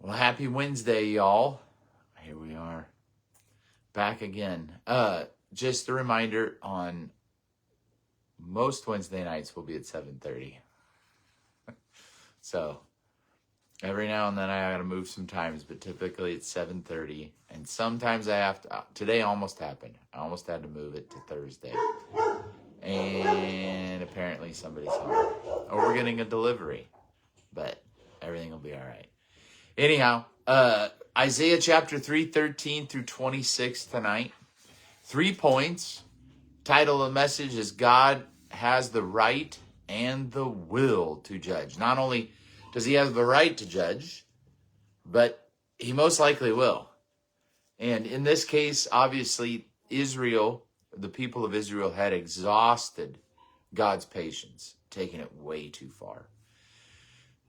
Well, happy Wednesday, y'all. Here we are, back again. Just a reminder, on most Wednesday nights we'll be at 7:30. So every now and then I gotta move some times, but typically it's 7:30. And sometimes I have to. Today almost happened. I almost had to move it to Thursday. And apparently somebody's home, or we're getting a delivery, but everything will be all right. Anyhow, Isaiah chapter 3, 13 through 26 tonight. 3 points. Title of the message is God has the right and the will to judge. Not only does he have the right to judge, but he most likely will. And in this case, obviously, Israel, the people of Israel, had exhausted God's patience, taking it way too far.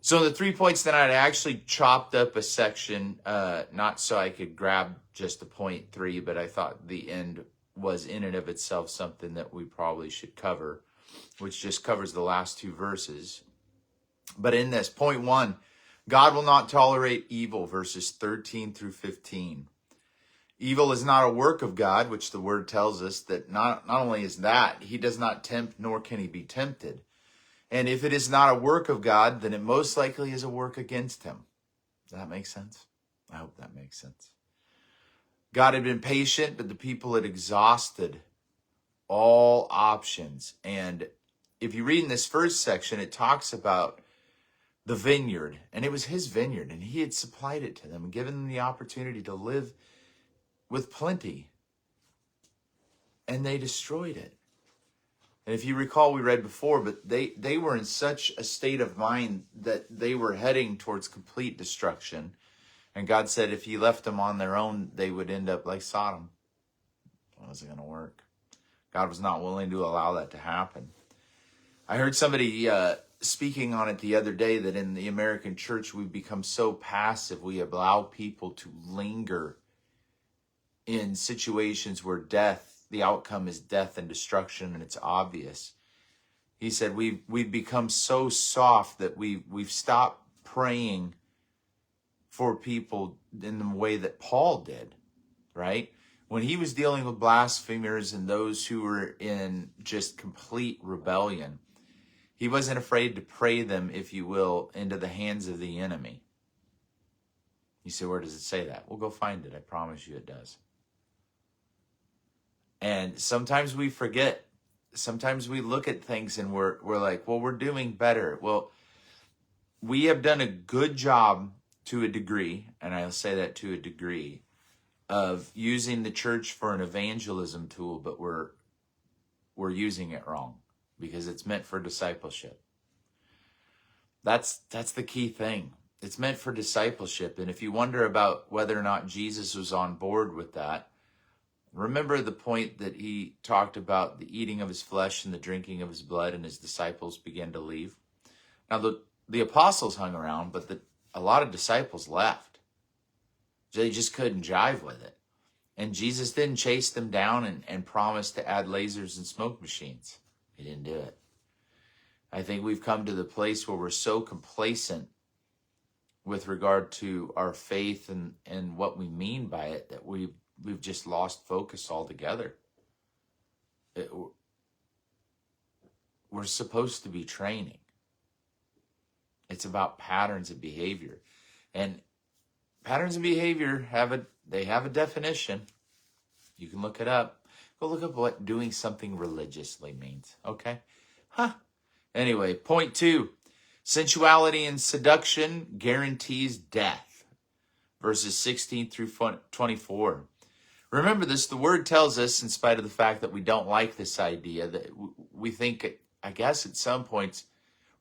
So the 3 points tonight, I actually chopped up a section, not so I could grab just the point 3, but I thought the end was in and of itself something that we probably should cover, which just covers the last 2 verses. But in this, point 1, God will not tolerate evil, verses 13 through 15. Evil is not a work of God, which the word tells us that not only is that, he does not tempt, nor can he be tempted. And if it is not a work of God, then it most likely is a work against him. Does that make sense? I hope that makes sense. God had been patient, but the people had exhausted all options. And if you read in this first section, it talks about the vineyard. And it was his vineyard, and he had supplied it to them and given them the opportunity to live with plenty. And they destroyed it. And if you recall, we read before, but they were in such a state of mind that they were heading towards complete destruction. And God said if he left them on their own, they would end up like Sodom. It wasn't going to work. God was not willing to allow that to happen. I heard somebody speaking on it the other day that in the American church, we've become so passive. We allow people to linger in situations where the outcome is death and destruction, and it's obvious. He said we've become so soft that we've stopped praying for people in the way that Paul did, right? When he was dealing with blasphemers and those who were in just complete rebellion, he wasn't afraid to pray them, if you will, into the hands of the enemy. You say, where does it say that? Well, go find it. I promise you it does. And sometimes we forget. Sometimes we look at things and we're like, well, we're doing better. Well, we have done a good job to a degree, and I'll say that to a degree, of using the church for an evangelism tool, but we're using it wrong because it's meant for discipleship. That's the key thing. It's meant for discipleship. And if you wonder about whether or not Jesus was on board with that, remember the point that he talked about the eating of his flesh and the drinking of his blood, and his disciples began to leave. Now, the apostles hung around, but a lot of disciples left. They just couldn't jive with it. And Jesus didn't chase them down and promise to add lasers and smoke machines. He didn't do it. I think we've come to the place where we're so complacent with regard to our faith and what we mean by it that we've just lost focus altogether. We're supposed to be training. It's about patterns of behavior. And patterns of behavior have a definition. You can look it up. Go look up what doing something religiously means. Okay? Anyway, point 2. Sensuality and seduction guarantees death. Verses 16 through 24. Remember this, the word tells us, in spite of the fact that we don't like this idea, that we think, I guess at some points,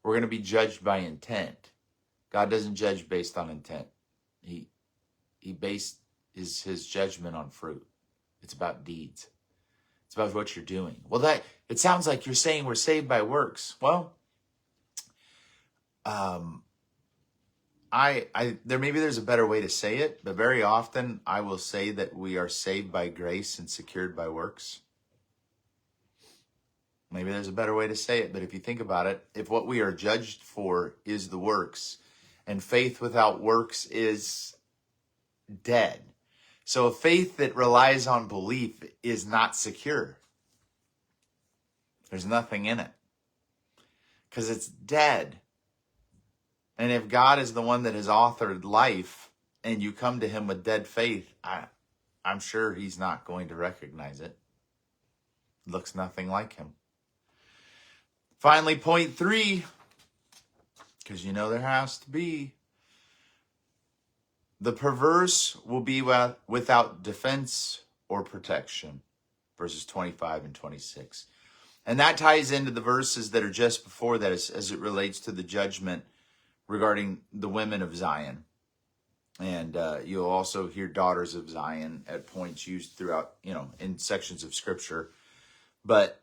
we're going to be judged by intent. God doesn't judge based on intent. He based his judgment on fruit. It's about deeds. It's about what you're doing. Well, it sounds like you're saying we're saved by works. Well, there's a better way to say it, but very often I will say that we are saved by grace and secured by works. Maybe there's a better way to say it, but if you think about it, if what we are judged for is the works, and faith without works is dead. So a faith that relies on belief is not secure. There's nothing in it because it's dead. And if God is the one that has authored life and you come to him with dead faith, I'm sure he's not going to recognize it. Looks nothing like him. Finally, point 3, because you know there has to be. The perverse will be without defense or protection. Verses 25 and 26. And that ties into the verses that are just before that as it relates to the judgment regarding the women of Zion. And you'll also hear daughters of Zion at points used throughout, in sections of Scripture. But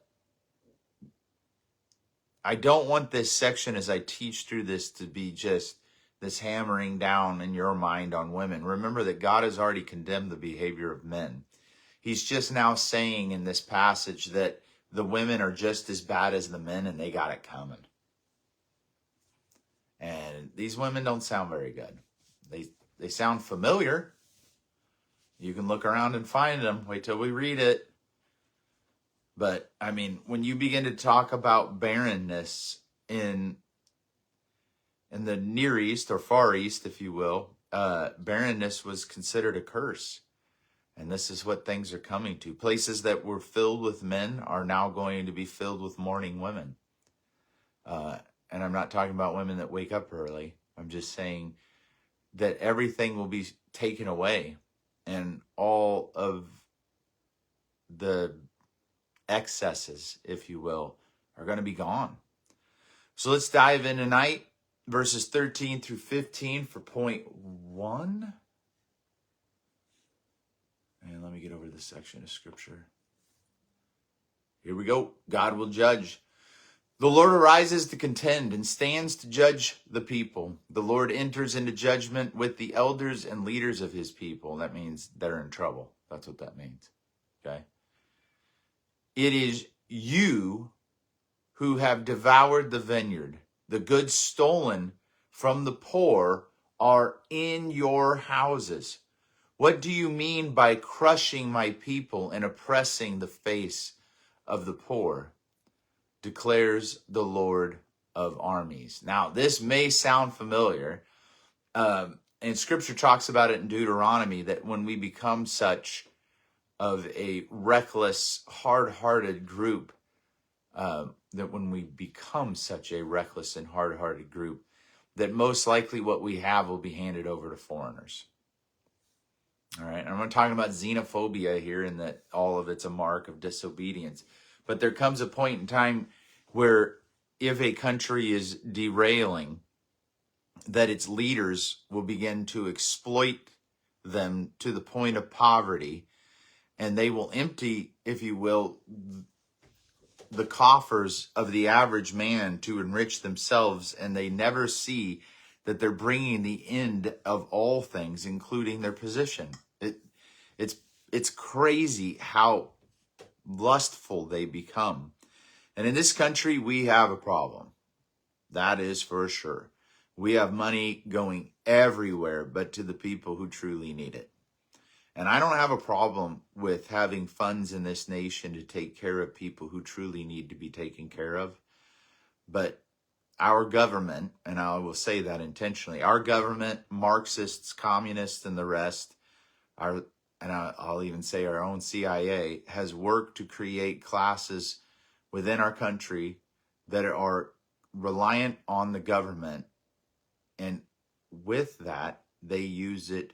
I don't want this section as I teach through this to be just this hammering down in your mind on women. Remember that God has already condemned the behavior of men. He's just now saying in this passage that the women are just as bad as the men and they got it coming. And these women don't sound very good. They sound familiar. You can look around and find them. Wait till we read it. But, when you begin to talk about barrenness in the Near East or Far East, if you will, barrenness was considered a curse. And this is what things are coming to. Places that were filled with men are now going to be filled with mourning women. And I'm not talking about women that wake up early. I'm just saying that everything will be taken away. And all of the excesses, if you will, are going to be gone. So let's dive in tonight. Verses 13 through 15 for point 1. And let me get over this section of Scripture. Here we go. God will judge. The Lord arises to contend and stands to judge the people. The Lord enters into judgment with the elders and leaders of his people. That means they're in trouble. That's what that means. Okay? It is you who have devoured the vineyard. The goods stolen from the poor are in your houses. What do you mean by crushing my people and oppressing the face of the poor? Declares the Lord of armies. Now, this may sound familiar. And Scripture talks about it in Deuteronomy that when we become such of a reckless, hard-hearted group, that most likely what we have will be handed over to foreigners. All right, I'm not talking about xenophobia here and that all of it's a mark of disobedience. But there comes a point in time where if a country is derailing, that its leaders will begin to exploit them to the point of poverty, and they will empty, if you will, the coffers of the average man to enrich themselves, and they never see that they're bringing the end of all things, including their position. It's crazy how lustful they become. And in this country, we have a problem. That is for sure. We have money going everywhere, but to the people who truly need it. And I don't have a problem with having funds in this nation to take care of people who truly need to be taken care of. But our government, and I will say that intentionally, our government, Marxists, communists, and the rest, I'll even say our own CIA, has worked to create classes within our country that are reliant on the government. And with that, they use it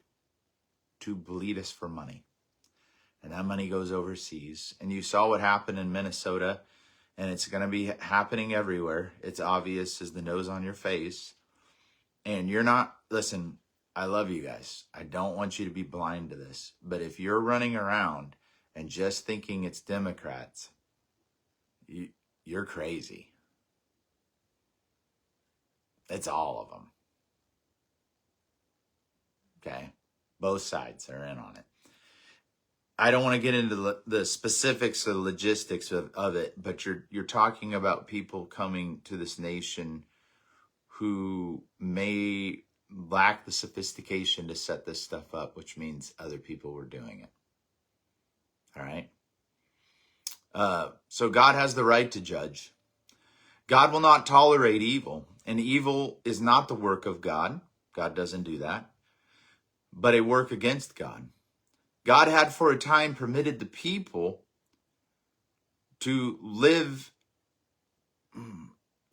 to bleed us for money. And that money goes overseas. And you saw what happened in Minnesota, and it's going to be happening everywhere. It's obvious as the nose on your face. And you're not, listen, I love you guys. I don't want you to be blind to this. But if you're running around and just thinking it's Democrats, you're crazy. It's all of them. Okay? Both sides are in on it. I don't want to get into the specifics or the logistics of it, but you're talking about people coming to this nation who may lacked the sophistication to set this stuff up, which means other people were doing it. All right. So God has the right to judge. God will not tolerate evil, and evil is not the work of God. God doesn't do that, but a work against God. God had for a time permitted the people to live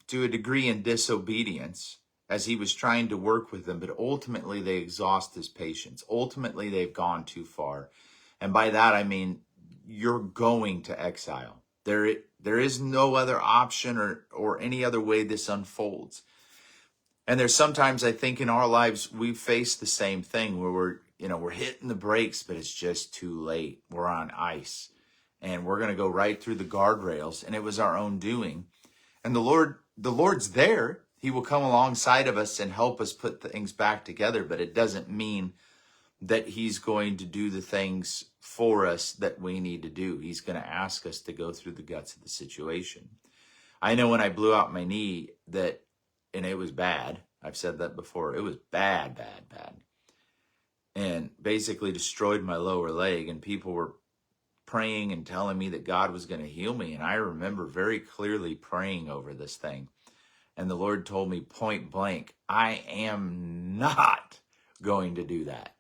to a degree in disobedience as he was trying to work with them, but ultimately they exhaust his patience. Ultimately, they've gone too far. And by that, I mean, you're going to exile. There is no other option or any other way this unfolds. And there's sometimes I think in our lives, we face the same thing where we're hitting the brakes, but it's just too late. We're on ice and we're going to go right through the guardrails, and it was our own doing. And the Lord's there. He will come alongside of us and help us put things back together, but it doesn't mean that he's going to do the things for us that we need to do. He's going to ask us to go through the guts of the situation. I know when I blew out my knee and it was bad. I've said that before. It was bad. And basically destroyed my lower leg, and people were praying and telling me that God was going to heal me. And I remember very clearly praying over this thing. And the Lord told me point blank, I am not going to do that.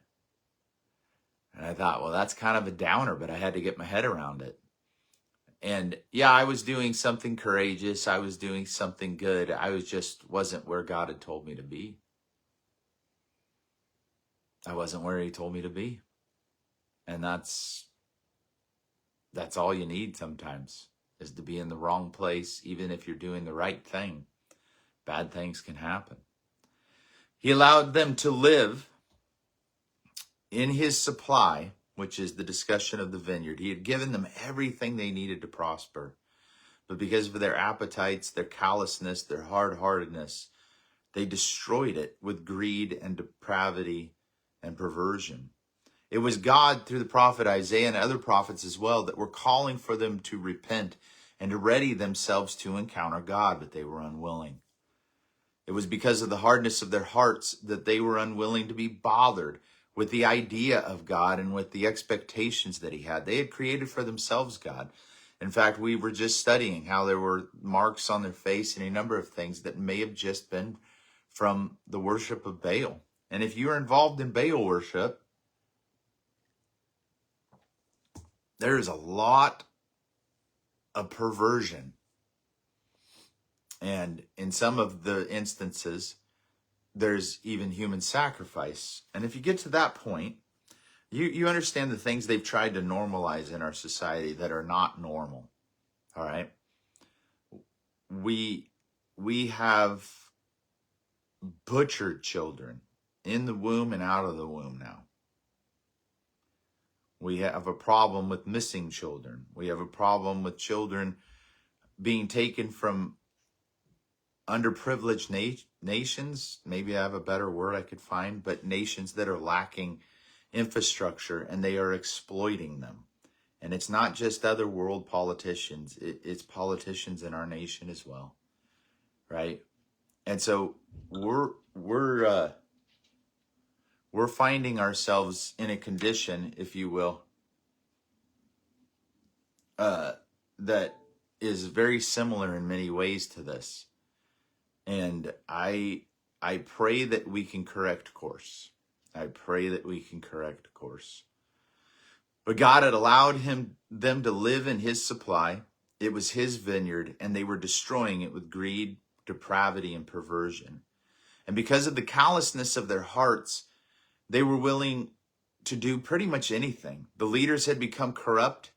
And I thought, well, that's kind of a downer, but I had to get my head around it. And yeah, I was doing something courageous. I was doing something good. I wasn't where God had told me to be. I wasn't where he told me to be. And that's all you need sometimes, is to be in the wrong place. Even if you're doing the right thing, bad things can happen. He allowed them to live in his supply, which is the discussion of the vineyard. He had given them everything they needed to prosper. But because of their appetites, their callousness, their hard-heartedness, they destroyed it with greed and depravity and perversion. It was God, through the prophet Isaiah and other prophets as well, that were calling for them to repent and to ready themselves to encounter God, but they were unwilling. It was because of the hardness of their hearts that they were unwilling to be bothered with the idea of God and with the expectations that he had. They had created for themselves God. In fact, we were just studying how there were marks on their face and a number of things that may have just been from the worship of Baal. And if you're involved in Baal worship, there's a lot of perversion. And in some of the instances, there's even human sacrifice. And if you get to that point, you understand the things they've tried to normalize in our society that are not normal. All right. We have butchered children in the womb and out of the womb now. We have a problem with missing children. We have a problem with children being taken from underprivileged nations. Maybe I have a better word I could find, but nations that are lacking infrastructure, and they are exploiting them. And it's not just other world politicians. It's politicians in our nation as well, right? And so we're finding ourselves in a condition, if you will, that is very similar in many ways to this. And I pray that we can correct course. I pray that we can correct course. But God had allowed them to live in his supply. It was his vineyard, and they were destroying it with greed, depravity, and perversion. And because of the callousness of their hearts, they were willing to do pretty much anything. The leaders had become corrupt.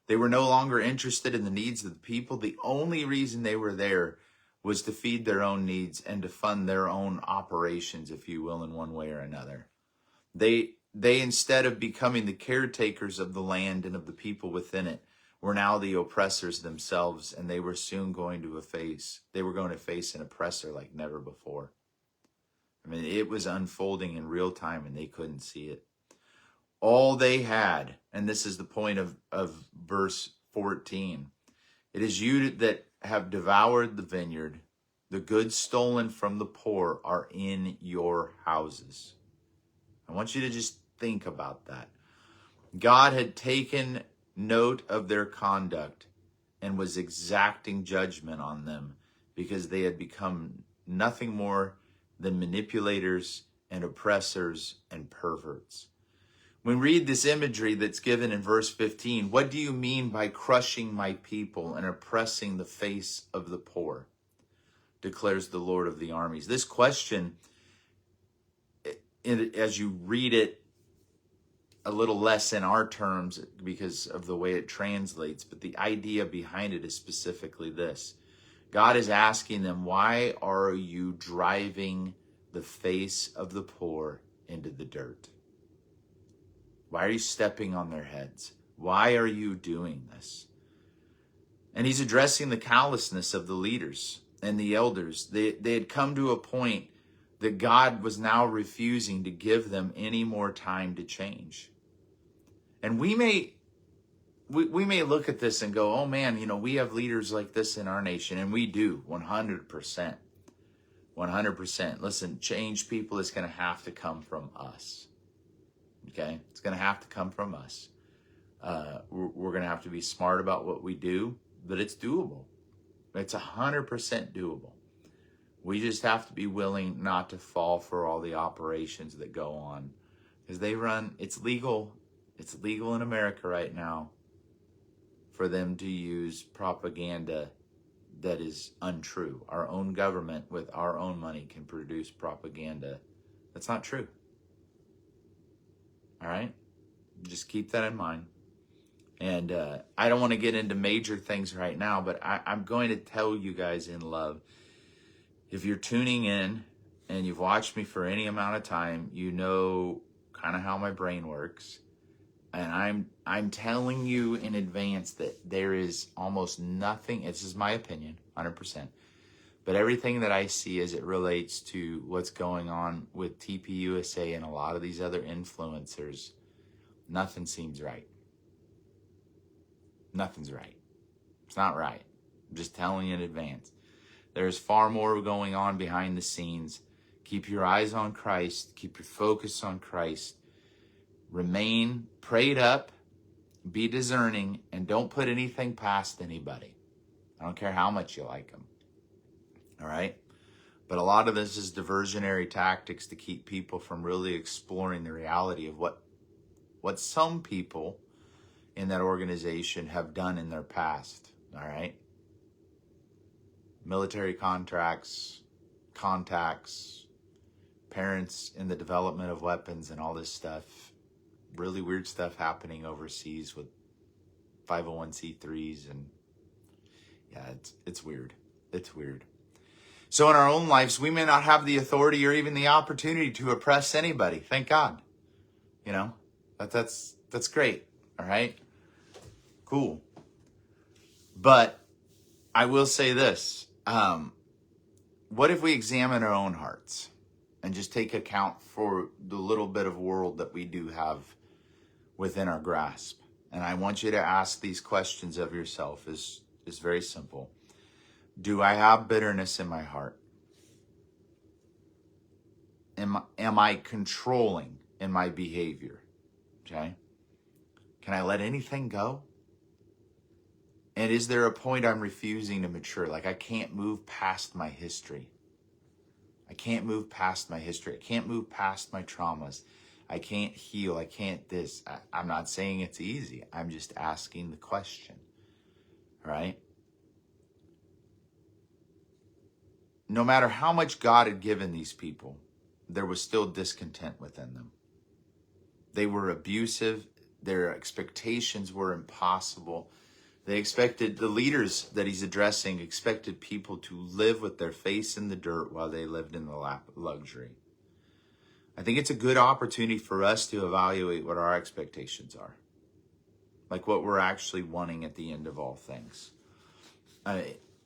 They were no longer interested in the needs of the people. The only reason they were there was to feed their own needs and to fund their own operations, if you will, in one way or another. They instead of becoming the caretakers of the land and of the people within it, were now the oppressors themselves, and they were soon going to face an oppressor like never before. I mean, it was unfolding in real time, and they couldn't see it. All they had, and this is the point of verse 14, it is you that have devoured the vineyard, The goods stolen from the poor are in your houses. I want you to just think about that. God had taken note of their conduct and was exacting judgment on them because they had become nothing more than manipulators and oppressors and perverts. When we read this imagery that's given in verse 15, what do you mean by crushing my people and oppressing the face of the poor? Declares the Lord of the armies. This question, as you read it a little less in our terms because of the way it translates, but the idea behind it is specifically this. God is asking them, why are you driving the face of the poor into the dirt? Why are you stepping on their heads? Why are you doing this? And he's addressing the callousness of the leaders and the elders. They had come to a point that God was now refusing to give them any more time to change. And we may look at this and go, oh man, we have leaders like this in our nation. And we do, 100%. 100%. Listen, change people is going to have to come from us. Okay? It's going to have to come from us. We're going to have to be smart about what we do, but it's doable. It's 100% doable. We just have to be willing not to fall for all the operations that go on. Because it's legal. It's legal in America right now for them to use propaganda that is untrue. Our own government with our own money can produce propaganda that's not true. All right? Just keep that in mind. And I don't want to get into major things right now, but I'm going to tell you guys in love, if you're tuning in and you've watched me for any amount of time, you know kind of how my brain works. And I'm telling you in advance that there is almost nothing, this is my opinion, 100%, but everything that I see as it relates to what's going on with TPUSA and a lot of these other influencers, nothing seems right. Nothing's right. It's not right. I'm just telling you in advance. There's far more going on behind the scenes. Keep your eyes on Christ. Keep your focus on Christ. Remain prayed up, be discerning, and don't put anything past anybody. I don't care how much you like them. All right? But a lot of this is diversionary tactics to keep people from really exploring the reality of what some people in that organization have done in their past. All right? Military contracts, contacts, parents in the development of weapons and all this stuff. Really weird stuff happening overseas with 501c3s, and yeah, it's weird. It's weird. So in our own lives, we may not have the authority or even the opportunity to oppress anybody. Thank God. That's great. All right? Cool. But I will say this. What if we examine our own hearts and just take account for the little bit of world that we do have within our grasp? And I want you to ask these questions of yourself. Is very simple. Do I have bitterness in my heart? Am I controlling in my behavior? Okay? Can I let anything go? And is there a point I'm refusing to mature? Like I can't move past my history. I can't move past my history. I can't move past my traumas. I can't heal. I can't this. I'm not saying it's easy. I'm just asking the question. All right? No matter how much God had given these people, there was still discontent within them. They were abusive. Their expectations were impossible. They expected, the leaders that he's addressing expected people to live with their face in the dirt while they lived in the lap of luxury. I think it's a good opportunity for us to evaluate what our expectations are. Like what we're actually wanting at the end of all things.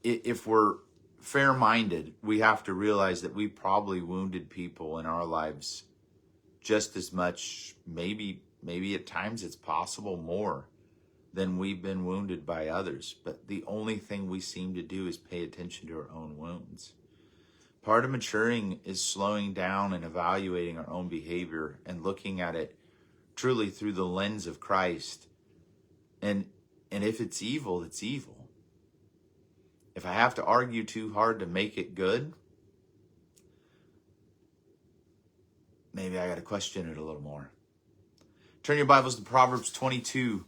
If we're fair-minded, we have to realize that we probably wounded people in our lives just as much, maybe at times it's possible more than we've been wounded by others. But the only thing we seem to do is pay attention to our own wounds. Part of maturing is slowing down and evaluating our own behavior and looking at it truly through the lens of Christ. And if it's evil, it's evil. If I have to argue too hard to make it good, maybe I got to question it a little more. Turn your Bibles to Proverbs 22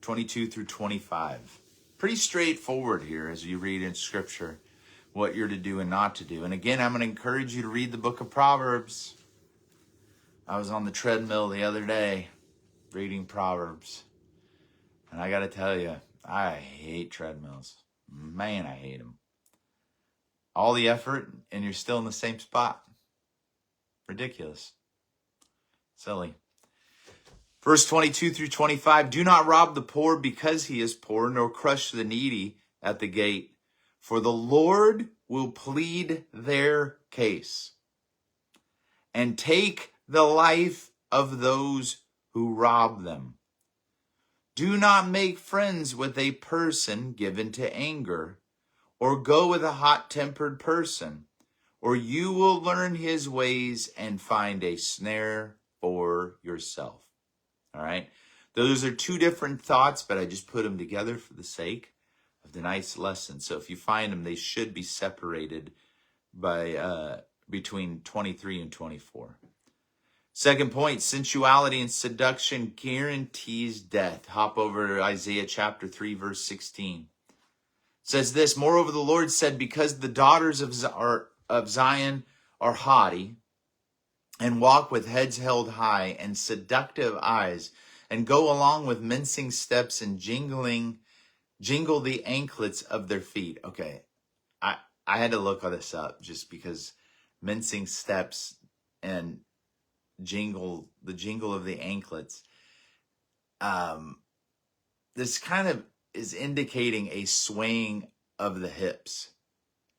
through 25. Pretty straightforward here as you read in Scripture what you're to do and not to do. And again, I'm going to encourage you to read the book of Proverbs. I was on the treadmill the other day reading Proverbs. And I got to tell you, I hate treadmills. Man, I hate them. All the effort and you're still in the same spot. Ridiculous. Silly. Verse 22 through 25, do not rob the poor because he is poor, nor crush the needy at the gate. For the Lord will plead their case and take the life of those who rob them. Do not make friends with a person given to anger, or go with a hot-tempered person, or you will learn his ways and find a snare for yourself. All right? Those are two different thoughts, but I just put them together for the sake of the nice lesson. So if you find them, they should be separated by between 23 and 24. Second point, sensuality and seduction guarantees death. Hop over to Isaiah chapter 3, verse 16. It says this, moreover, the Lord said, because the daughters of Zion are haughty and walk with heads held high and seductive eyes and go along with mincing steps and jingle the anklets of their feet. Okay, I had to look all this up just because mincing steps and the jingle of the anklets. This kind of is indicating a swaying of the hips.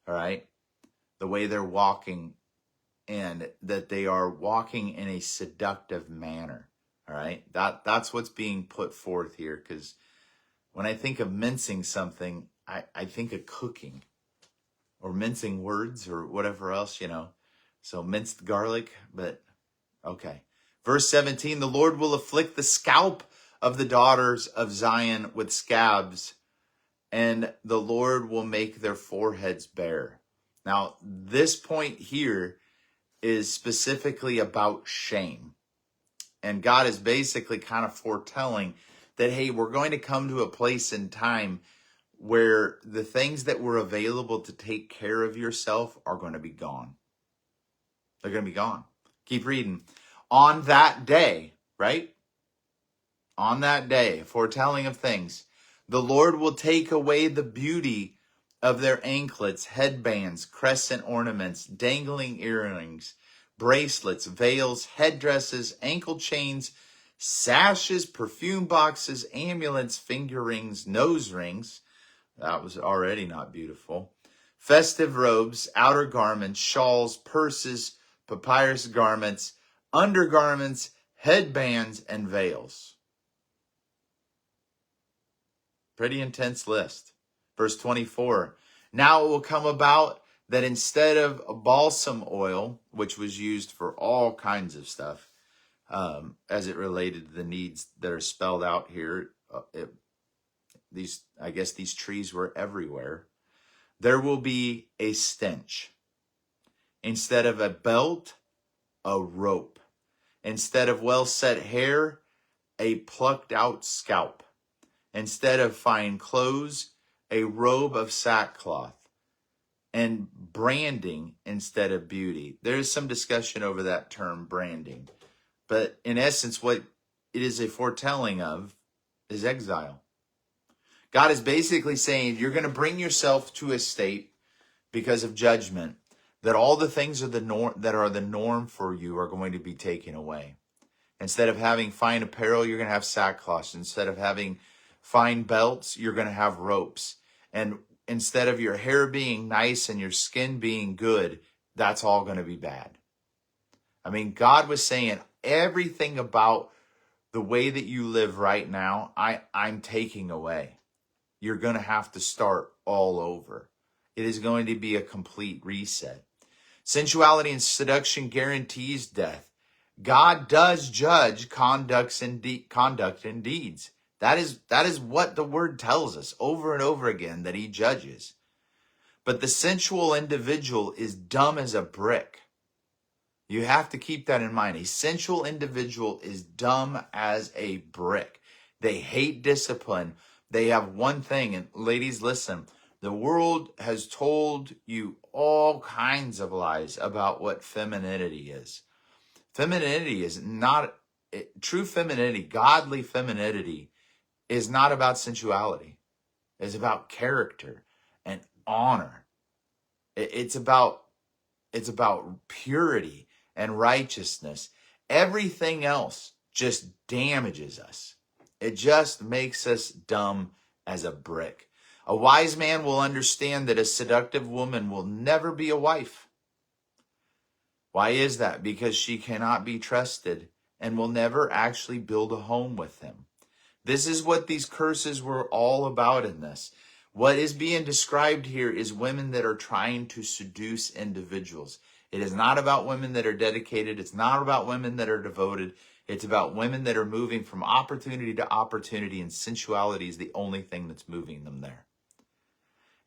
All right, the way they're walking, and that they are walking in a seductive manner. All right, that's what's being put forth here, because when I think of mincing something, I think of cooking or mincing words or whatever else, So minced garlic, but okay. Verse 17, the Lord will afflict the scalp of the daughters of Zion with scabs, and the Lord will make their foreheads bare. Now, this point here is specifically about shame. And God is basically kind of foretelling that, hey, we're going to come to a place in time where the things that were available to take care of yourself are going to be gone. They're going to be gone. Keep reading. On that day, right? On that day, foretelling of things, the Lord will take away the beauty of their anklets, headbands, crescent ornaments, dangling earrings, bracelets, veils, headdresses, ankle chains, sashes, perfume boxes, amulets, finger rings, nose rings. That was already not beautiful. Festive robes, outer garments, shawls, purses, papyrus garments, undergarments, headbands, and veils. Pretty intense list. Verse 24. Now it will come about that instead of balsam oil, which was used for all kinds of stuff, as it related to the needs that are spelled out here, these trees were everywhere. There will be a stench. Instead of a belt, a rope. Instead of well-set hair, a plucked out scalp. Instead of fine clothes, a robe of sackcloth. And branding instead of beauty. There's some discussion over that term, branding. But in essence, what it is a foretelling of is exile. God is basically saying you're going to bring yourself to a state because of judgment that all the things that are the norm for you are going to be taken away. Instead of having fine apparel, you're going to have sackcloth. Instead of having fine belts, you're going to have ropes. And instead of your hair being nice and your skin being good, that's all going to be bad. I mean, God was saying everything about the way that you live right now, I'm taking away. You're going to have to start all over. It is going to be a complete reset. Sensuality and seduction guarantees death. God does judge conduct and deeds. That is what the word tells us over and over again, that he judges. But the sensual individual is dumb as a brick. You have to keep that in mind. A sensual individual is dumb as a brick. They hate discipline. They have one thing, and ladies, listen, the world has told you all kinds of lies about what femininity is. Femininity is not, true femininity, godly femininity is not about sensuality. It's about character and honor. It's about purity and righteousness. Everything else just damages us. It just makes us dumb as a brick. A wise man will understand that a seductive woman will never be a wife. Why is that? Because she cannot be trusted and will never actually build a home with him. This is what these curses were all about in this. What is being described here is women that are trying to seduce individuals. It is not about women that are dedicated. It's not about women that are devoted. It's about women that are moving from opportunity to opportunity, and sensuality is the only thing that's moving them there.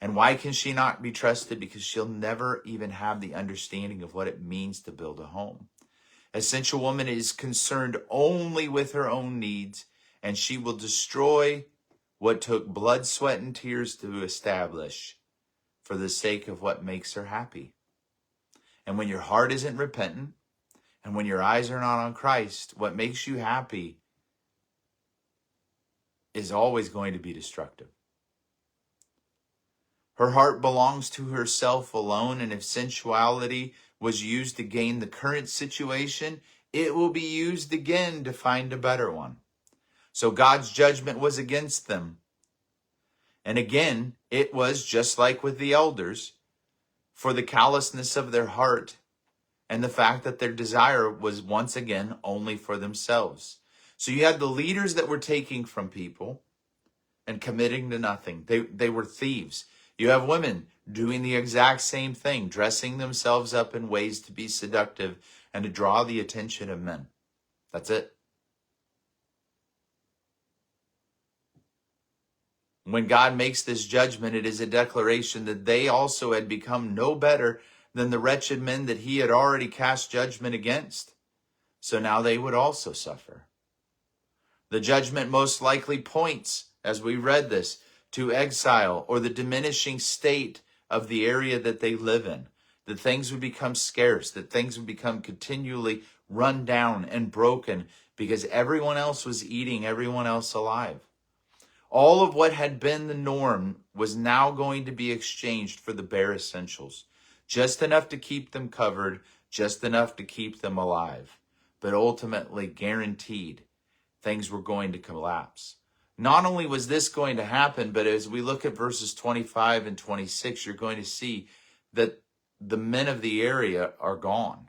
And why can she not be trusted? Because she'll never even have the understanding of what it means to build a home. A sensual woman is concerned only with her own needs, and she will destroy what took blood, sweat, and tears to establish for the sake of what makes her happy. And when your heart isn't repentant, and when your eyes are not on Christ, what makes you happy is always going to be destructive. Her heart belongs to herself alone, and if sensuality was used to gain the current situation, it will be used again to find a better one. So God's judgment was against them. And again, it was just like with the elders, for the callousness of their heart and the fact that their desire was once again only for themselves. So you had the leaders that were taking from people and committing to nothing. They were thieves. You have women doing the exact same thing, dressing themselves up in ways to be seductive and to draw the attention of men. That's it. When God makes this judgment, it is a declaration that they also had become no better than the wretched men that he had already cast judgment against. So now they would also suffer. The judgment most likely points, as we read this, to exile or the diminishing state of the area that they live in. That things would become scarce, that things would become continually run down and broken because everyone else was eating everyone else alive. All of what had been the norm was now going to be exchanged for the bare essentials. Just enough to keep them covered, just enough to keep them alive. But ultimately guaranteed, things were going to collapse. Not only was this going to happen, but as we look at verses 25 and 26, you're going to see that the men of the area are gone.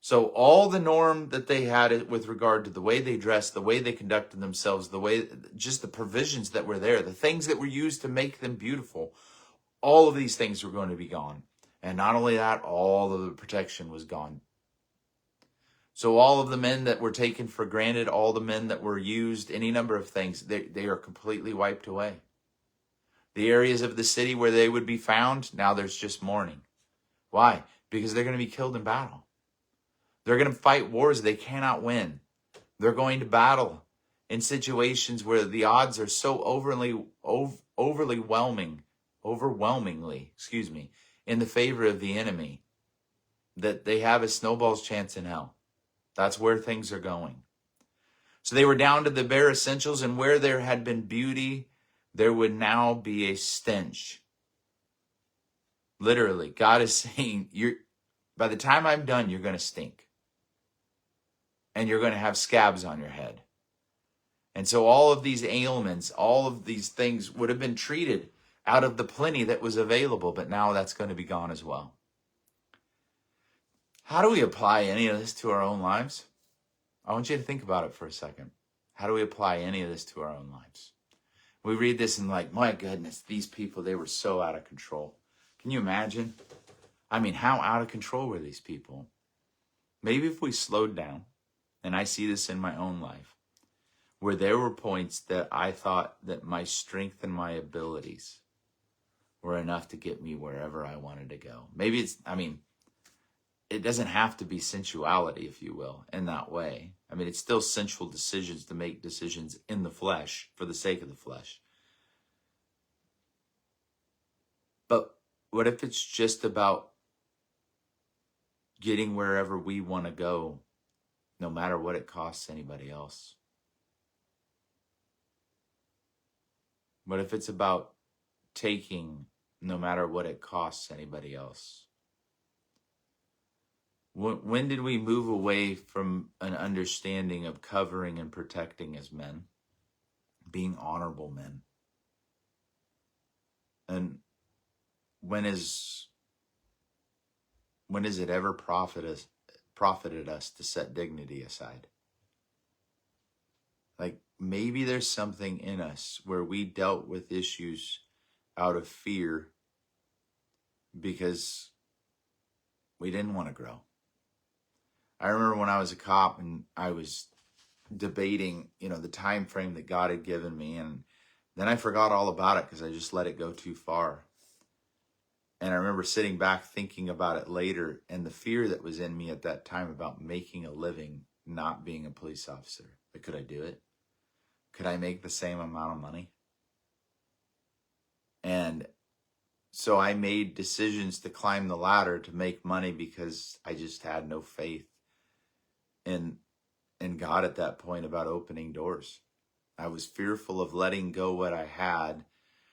So all the norm that they had with regard to the way they dressed, the way they conducted themselves, the way, just the provisions that were there, the things that were used to make them beautiful, all of these things were going to be gone. And not only that, all of the protection was gone. So all of the men that were taken for granted, all the men that were used, any number of things, they are completely wiped away. The areas of the city where they would be found, now there's just mourning. Why? Because they're going to be killed in battle. They're going to fight wars they cannot win. They're going to battle in situations where the odds are so overwhelmingly, in the favor of the enemy that they have a snowball's chance in hell. That's where things are going. So they were down to the bare essentials, and where there had been beauty, there would now be a stench. Literally, God is saying, by the time I'm done, you're going to stink. And you're going to have scabs on your head. And so all of these ailments, all of these things would have been treated out of the plenty that was available, but now that's going to be gone as well. How do we apply any of this to our own lives? I want you to think about it for a second. How do we apply any of this to our own lives? We read this and like, my goodness, these people, they were so out of control. Can you imagine? I mean, how out of control were these people? Maybe if we slowed down, and I see this in my own life, where there were points that I thought that my strength and my abilities were enough to get me wherever I wanted to go. Maybe it doesn't have to be sensuality, if you will, in that way. I mean, it's still sensual decisions to make decisions in the flesh for the sake of the flesh. But what if it's just about getting wherever we want to go, no matter what it costs anybody else? What if it's about taking no matter what it costs anybody else? When did we move away from an understanding of covering and protecting as men, being honorable men? And when is it ever profited us to set dignity aside? Like, maybe there's something in us where we dealt with issues out of fear because we didn't want to grow. I remember when I was a cop and I was debating, the time frame that God had given me, and then I forgot all about it because I just let it go too far. And I remember sitting back thinking about it later, and the fear that was in me at that time about making a living not being a police officer. Like, could I do it? Could I make the same amount of money? And so I made decisions to climb the ladder to make money because I just had no faith in God at that point about opening doors. I was fearful of letting go what I had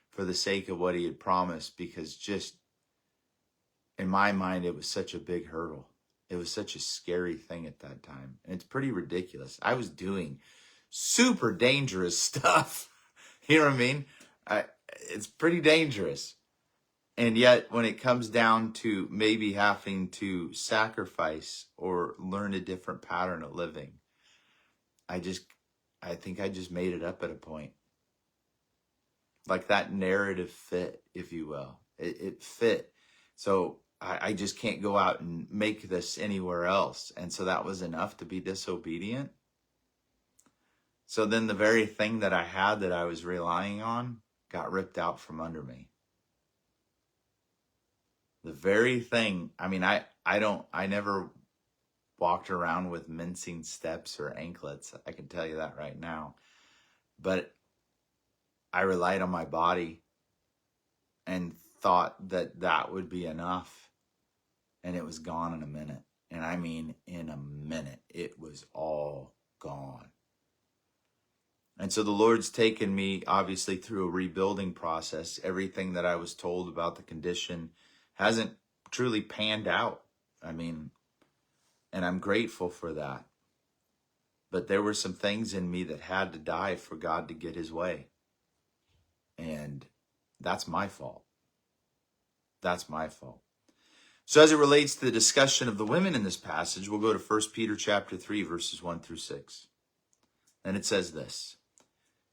for the sake of what he had promised, because just in my mind, it was such a big hurdle. It was such a scary thing at that time. And it's pretty ridiculous. I was doing super dangerous stuff. You know what I mean? It's pretty dangerous. And yet, when it comes down to maybe having to sacrifice or learn a different pattern of living, I think I just made it up at a point. Like, that narrative fit, if you will. It fit. So I just can't go out and make this anywhere else. And so that was enough to be disobedient. So then the very thing that I had that I was relying on got ripped out from under me. The very thing, I never walked around with mincing steps or anklets. I can tell you that right now. But I relied on my body and thought that that would be enough. And it was gone in a minute. And I mean, in a minute, it was all gone. And so the Lord's taken me, obviously, through a rebuilding process. Everything that I was told about the condition hasn't truly panned out. And I'm grateful for that. But there were some things in me that had to die for God to get his way. And that's my fault. That's my fault. So as it relates to the discussion of the women in this passage, we'll go to 1 Peter chapter 3, verses 1 through 6. And it says this: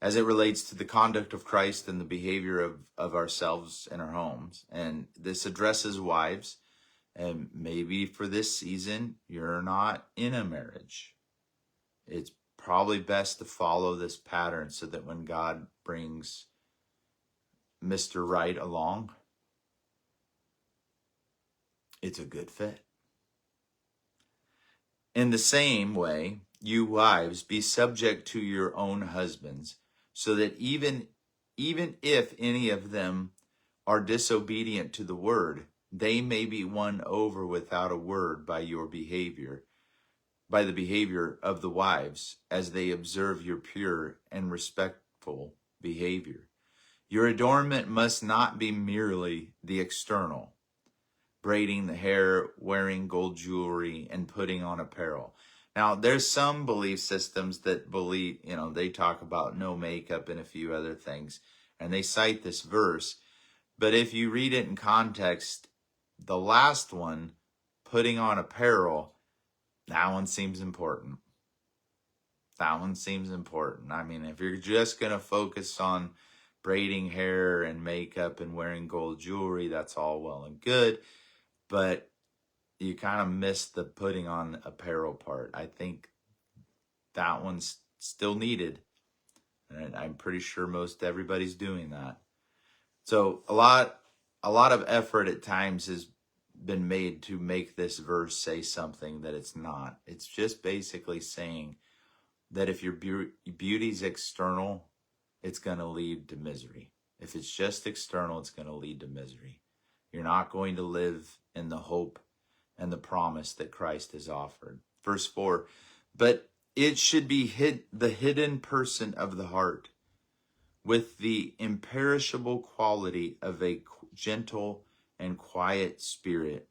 as it relates to the conduct of Christ and the behavior of ourselves in our homes. And this addresses wives. And maybe for this season, you're not in a marriage. It's probably best to follow this pattern so that when God brings Mr. Right along, it's a good fit. In the same way, you wives, be subject to your own husbands, so that even if any of them are disobedient to the word, they may be won over without a word by your behavior, by the behavior of the wives, as they observe your pure and respectful behavior. Your adornment must not be merely the external, braiding the hair, wearing gold jewelry, and putting on apparel. Now, there's some belief systems that believe, they talk about no makeup and a few other things, and they cite this verse. But if you read it in context, the last one, putting on apparel, that one seems important. That one seems important. If you're just going to focus on braiding hair and makeup and wearing gold jewelry, that's all well and good. But you kind of miss the putting on apparel part. I think that one's still needed. And I'm pretty sure most everybody's doing that. So a lot of effort at times has been made to make this verse say something that it's not. It's just basically saying that if your beauty's external, it's going to lead to misery. If it's just external, it's going to lead to misery. You're not going to live in the hope and the promise that Christ has offered. Verse 4, but it should be the hidden person of the heart with the imperishable quality of a gentle and quiet spirit,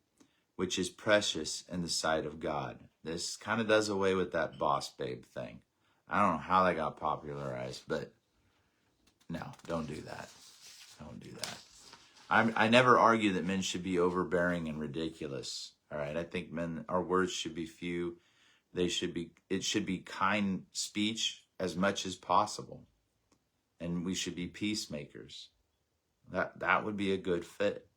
which is precious in the sight of God. This kind of does away with that boss babe thing. I don't know how that got popularized, but no, don't do that. Don't do that. I never argue that men should be overbearing and ridiculous. All right, I think men, our words should be few. It should be kind speech as much as possible. And we should be peacemakers. That would be a good fit.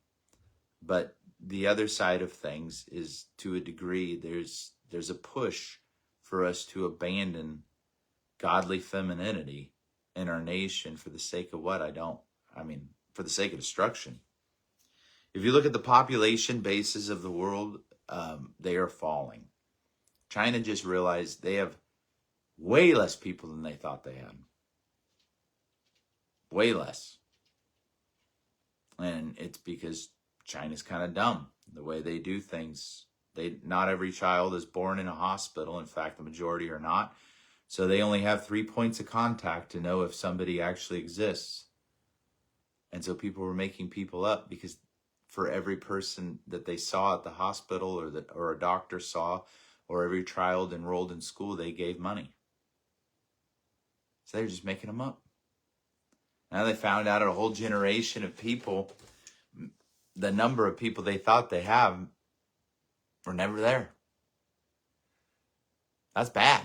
But the other side of things is, to a degree, there's a push for us to abandon godly femininity in our nation for the sake of what? For the sake of destruction. If you look at the population bases of the world, they are falling. China just realized they have way less people than they thought they had. Way less. And it's because China's kind of dumb. The way they do things. Not every child is born in a hospital. In fact, the majority are not. So they only have 3 points of contact to know if somebody actually exists. And so people were making people up because for every person that they saw at the hospital or a doctor saw, or every child enrolled in school, they gave money. So they're just making them up. Now they found out a whole generation of people, the number of people they thought they have were never there. That's bad.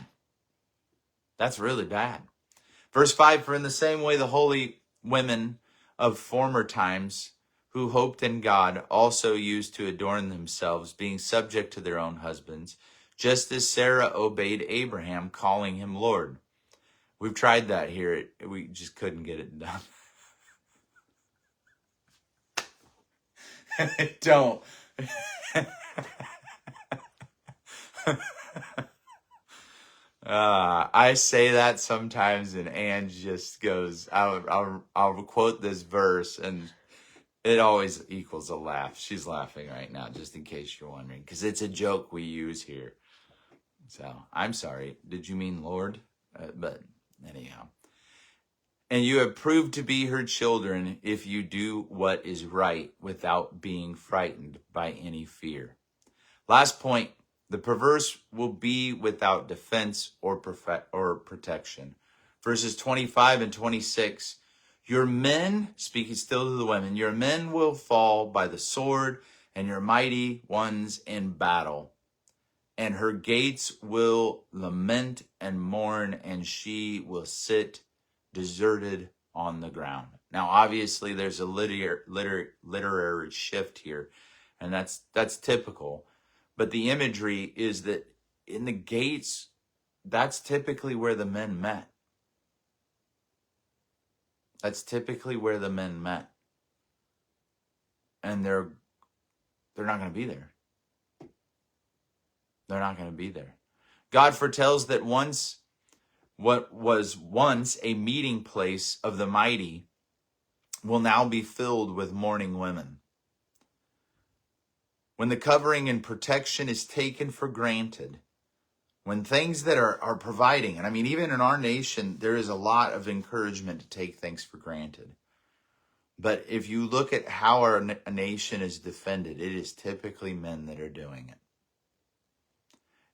That's really bad. Verse 5, for in the same way the holy women of former times who hoped in God also used to adorn themselves, being subject to their own husbands, just as Sarah obeyed Abraham, calling him Lord. We've tried that here. We just couldn't get it done. Don't. I say that sometimes, and Anne just goes, I'll quote this verse, and it always equals a laugh. She's laughing right now, just in case you're wondering, because it's a joke we use here. So, I'm sorry. Did you mean Lord? But anyhow. And you have proved to be her children if you do what is right without being frightened by any fear. Last point. The perverse will be without defense or protection. Verses 25 and 26. Your men, speaking still to the women, your men will fall by the sword and your mighty ones in battle. And her gates will lament and mourn, and she will sit deserted on the ground. Now, obviously, there's a literary shift here, and that's typical. But the imagery is that in the gates, that's typically where the men met. That's typically where the men met. And they're not going to be there. They're not going to be there. God foretells that what was once a meeting place of the mighty will now be filled with mourning women. When the covering and protection is taken for granted, when things that are providing, and I mean, even in our nation, there is a lot of encouragement to take things for granted. But if you look at how our nation is defended, it is typically men that are doing it.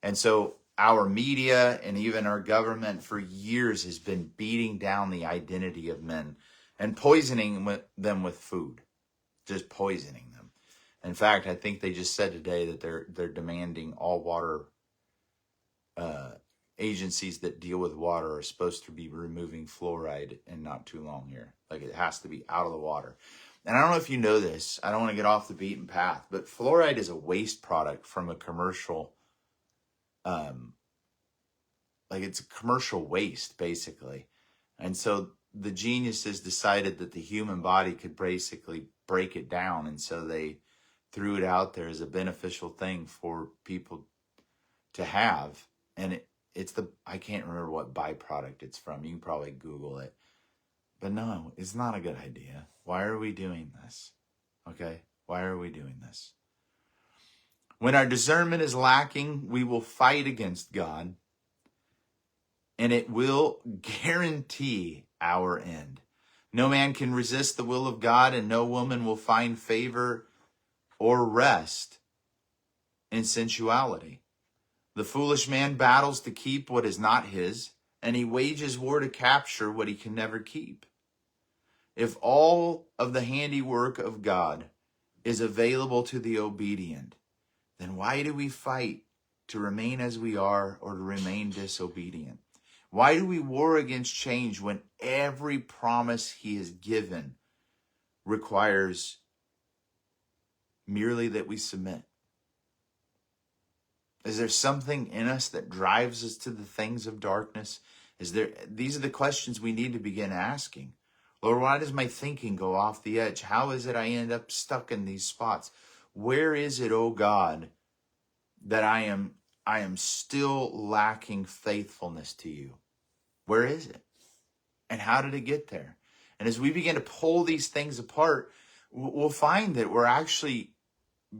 And so our media and even our government for years has been beating down the identity of men and poisoning them with food, just poisoning them. In fact, I think they just said today that they're demanding all water agencies that deal with water are supposed to be removing fluoride in not too long here. Like, it has to be out of the water. And I don't know if you know this. I don't want to get off the beaten path, but fluoride is a waste product from a commercial, it's a commercial waste, basically. And so the geniuses decided that the human body could basically break it down. And so they threw it out there as a beneficial thing for people to have. And I can't remember what byproduct it's from. You can probably Google it. But no, it's not a good idea. Why are we doing this? Okay? Why are we doing this? When our discernment is lacking, we will fight against God, and it will guarantee our end. No man can resist the will of God, and no woman will find favor or rest in sensuality. The foolish man battles to keep what is not his, and he wages war to capture what he can never keep. If all of the handiwork of God is available to the obedient, then why do we fight to remain as we are or to remain disobedient? Why do we war against change when every promise he has given requires merely that we submit? Is there something in us that drives us to the things of darkness? These are the questions we need to begin asking. Lord, why does my thinking go off the edge? How is it I end up stuck in these spots? Where is it, oh God, that I am still lacking faithfulness to you? Where is it? And how did it get there? And as we begin to pull these things apart, we'll find that we're actually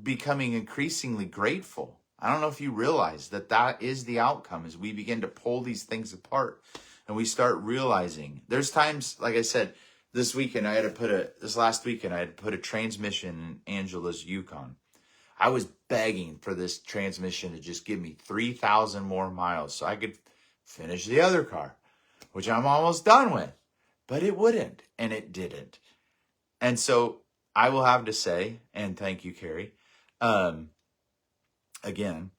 becoming increasingly grateful. I don't know if you realize that is the outcome as we begin to pull these things apart and we start realizing there's times, like I said, this last weekend I had to put a transmission in Angela's Yukon. I was begging for this transmission to just give me 3,000 more miles so I could finish the other car, which I'm almost done with, but it wouldn't, and it didn't. And so I will have to say, and thank you, Carrie, again,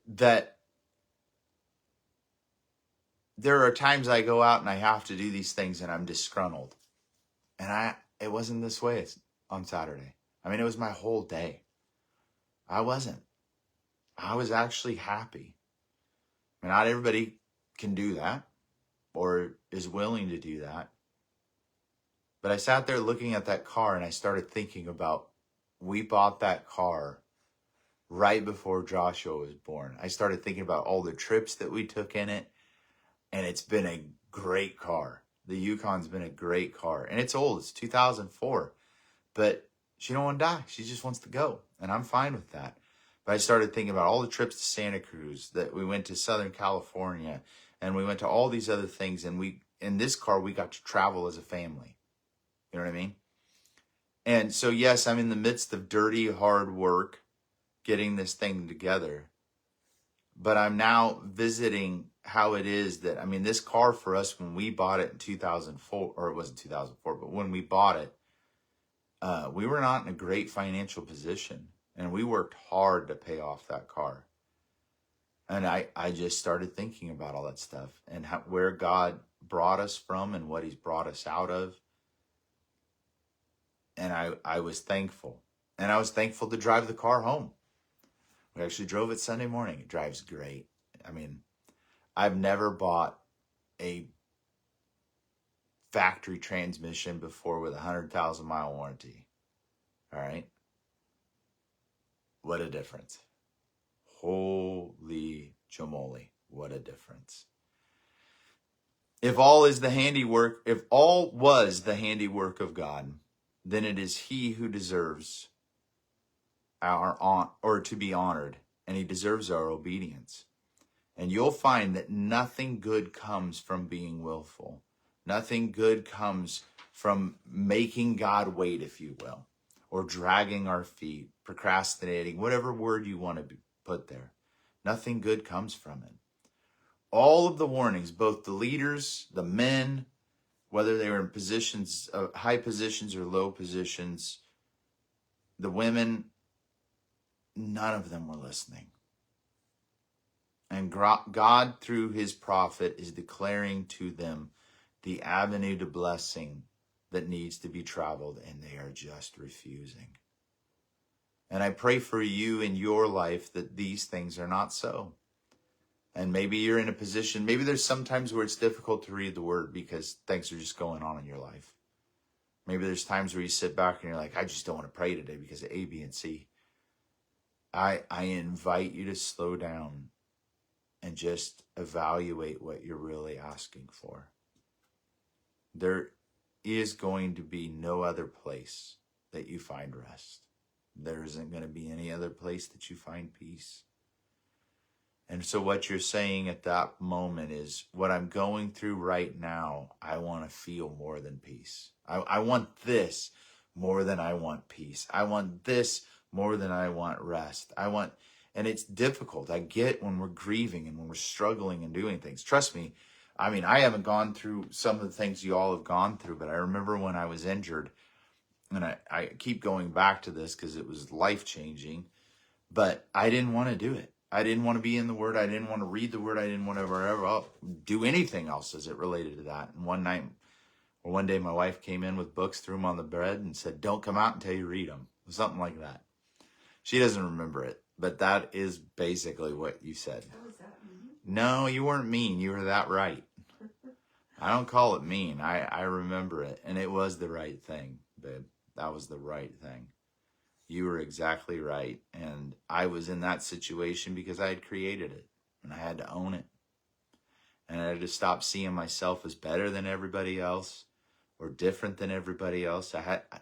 that there are times I go out and I have to do these things and I'm disgruntled. And it wasn't this way on Saturday. I mean, it was my whole day. I wasn't. I was actually happy. I mean, not everybody can do that or is willing to do that. But I sat there looking at that car and I started thinking about, we bought that car right before Joshua was born. I started thinking about all the trips that we took in it, and it's been a great car. The Yukon's been a great car, and it's old. It's 2004, but she don't want to die. She just wants to go, and I'm fine with that. But I started thinking about all the trips to Santa Cruz, that we went to Southern California, and we went to all these other things, and in this car, we got to travel as a family. You know what I mean? And so, yes, I'm in the midst of dirty, hard work, getting this thing together. But I'm now visiting how it is that, I mean, this car for us, when we bought it in 2004, or it wasn't 2004, but when we bought it, we were not in a great financial position. And we worked hard to pay off that car. And I just started thinking about all that stuff and where God brought us from and what he's brought us out of. And I was thankful. And I was thankful to drive the car home. We actually drove it Sunday morning. It drives great. I mean, I've never bought a factory transmission before with a 100,000 mile warranty. All right. What a difference. Holy jamoli. What a difference. If all was the handiwork of God, then it is he who deserves to be honored, and he deserves our obedience. And you'll find that nothing good comes from being willful. Nothing good comes from making God wait, if you will, or dragging our feet, procrastinating, whatever word you want to put there. Nothing good comes from it. All of the warnings, both the leaders, the men, whether they were in positions, high positions or low positions, the women, none of them were listening. And God, through his prophet, is declaring to them the avenue to blessing that needs to be traveled, and they are just refusing. And I pray for you in your life that these things are not so. And maybe you're in a position, maybe there's some times where it's difficult to read the word because things are just going on in your life. Maybe there's times where you sit back and you're like, I just don't want to pray today because of A, B, and C. I invite you to slow down and just evaluate what you're really asking for. There is going to be no other place that you find rest. There isn't going to be any other place that you find peace. And so what you're saying at that moment is, what I'm going through right now, I want to feel more than peace. I want this more than I want peace. I want this more than I want rest. And it's difficult. I get when we're grieving and when we're struggling and doing things. Trust me, I mean, I haven't gone through some of the things you all have gone through, but I remember when I was injured, and I keep going back to this because it was life-changing, but I didn't want to do it. I didn't want to be in the Word. I didn't want to read the Word. I didn't want to ever do anything else as it related to that. And one day my wife came in with books, threw them on the bed, and said, don't come out until you read them. Something like that. She doesn't remember it, but that is basically what you said. How was that mean? No, you weren't mean. You were that right. I don't call it mean. I remember it, and it was the right thing, babe. That was the right thing. You were exactly right. And I was in that situation because I had created it, and I had to own it. And I had to stop seeing myself as better than everybody else or different than everybody else.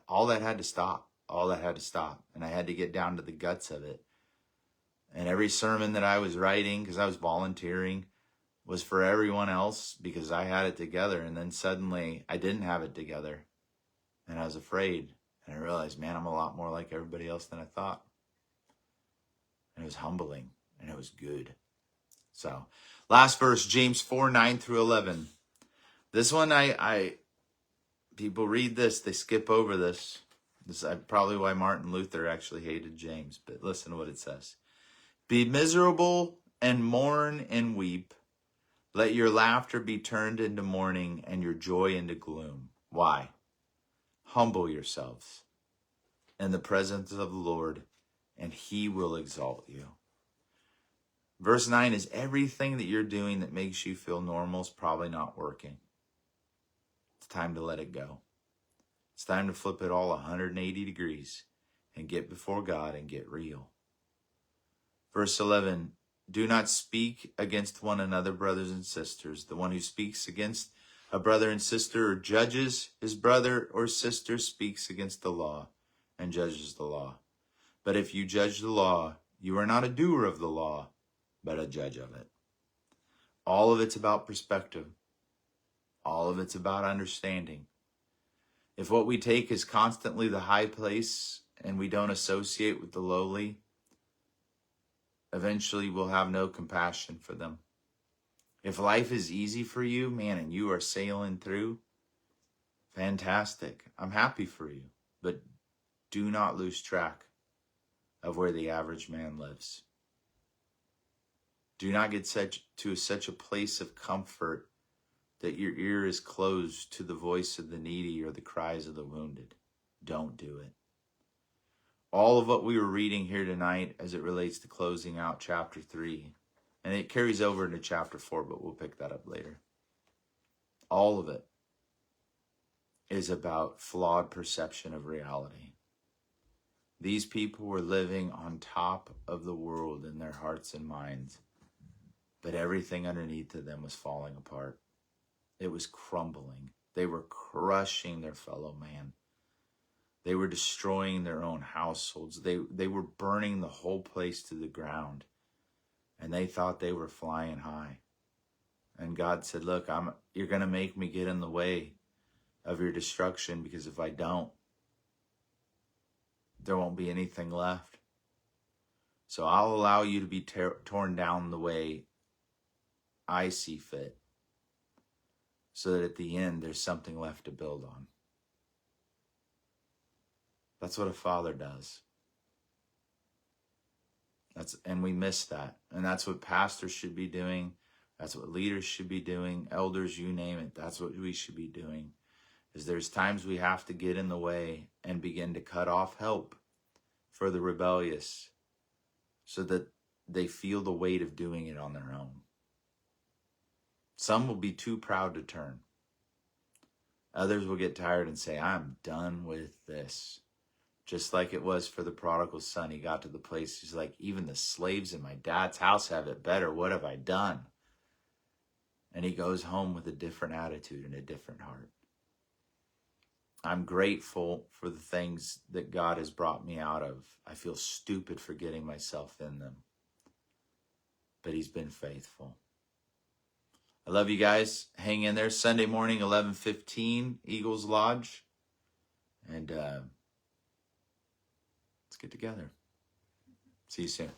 All that had to stop. All that had to stop. And I had to get down to the guts of it. And every sermon that I was writing, because I was volunteering, was for everyone else because I had it together. And then suddenly I didn't have it together. And I was afraid. And I realized, man, I'm a lot more like everybody else than I thought. And it was humbling. And it was good. So, last verse, James 4:9-11. This one, people read this, they skip over this. This is probably why Martin Luther actually hated James. But listen to what it says. Be miserable and mourn and weep. Let your laughter be turned into mourning and your joy into gloom. Why? Humble yourselves in the presence of the Lord, and he will exalt you. Verse 9 is everything that you're doing that makes you feel normal is probably not working. It's time to let it go. It's time to flip it all 180 degrees and get before God and get real. Verse 11, do not speak against one another, brothers and sisters. The one who speaks against a brother and sister or judges his brother or sister speaks against the law and judges the law. But if you judge the law, you are not a doer of the law, but a judge of it. All of it's about perspective. All of it's about understanding. If what we take is constantly the high place and we don't associate with the lowly, eventually we'll have no compassion for them. If life is easy for you, man, and you are sailing through, fantastic. I'm happy for you. But do not lose track of where the average man lives. Do not get to such a place of comfort that your ear is closed to the voice of the needy or the cries of the wounded. Don't do it. All of what we were reading here tonight as it relates to closing out chapter 3, and it carries over into chapter 4, but we'll pick that up later. All of it is about flawed perception of reality. These people were living on top of the world in their hearts and minds, but everything underneath of them was falling apart. It was crumbling. They were crushing their fellow man. They were destroying their own households. They were burning the whole place to the ground. And they thought they were flying high. And God said, look, you're going to make me get in the way of your destruction, because if I don't, there won't be anything left. So I'll allow you to be torn down the way I see fit, so that at the end there's something left to build on. That's what a father does. And we miss that. And that's what pastors should be doing. That's what leaders should be doing. Elders, you name it. That's what we should be doing. Is there's times we have to get in the way and begin to cut off help for the rebellious so that they feel the weight of doing it on their own. Some will be too proud to turn. Others will get tired and say, I'm done with this. Just like it was for the prodigal son. He got to the place, he's like, even the slaves in my dad's house have it better. What have I done? And he goes home with a different attitude and a different heart. I'm grateful for the things that God has brought me out of. I feel stupid for getting myself in them. But he's been faithful. I love you guys. Hang in there. Sunday morning, 11:15, Eagles Lodge. And let's get together. See you soon.